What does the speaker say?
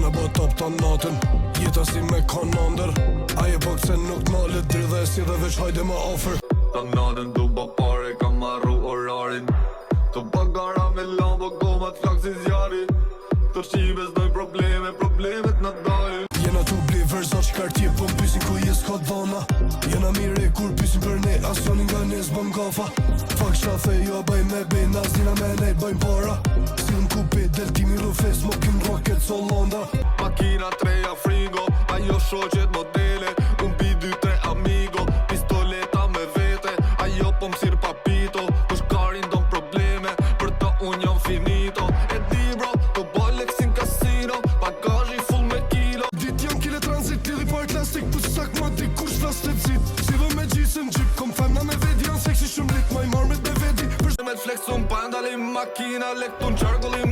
me bo top të natën, jeta si me kanonder. Aje pak se nuk nalë dridhe si dhe veç hajde me offer. Ta natën du ba pare, kam marru orarin. Të bagara me lambo, gomat flak si zjari. Të shqibes doj problemet në dojnë. Jena tu bli Versace Cartier, po m'pysin ku jes ka dhona. Jena mire kur pysin për ne, as joni nga ne s'bëm gafa. Fak shafe jo baj me bej, nas dina me nejt bajn para. Si në kupi, deltimi rufe, smokin rocket Solonda. Makina treja frigo, ajo shoqet modele. Un pi 2-3 amigo, pistoleta me vete. Ajo po m'sir papito, kush karin don probleme. Për ta unë jam finito. E di bro, të bolek si n'kasino, bagazhi full me kilo. Dit jam kile transit, lidhi par plastik, pu sak ma di kush vlas të zit. Si vë me gjisën gjip, kom femna me vedi, janë seksi shumë lit, maj marmet me vedi. Me flex un pa ndali makina, lek t'un qargulli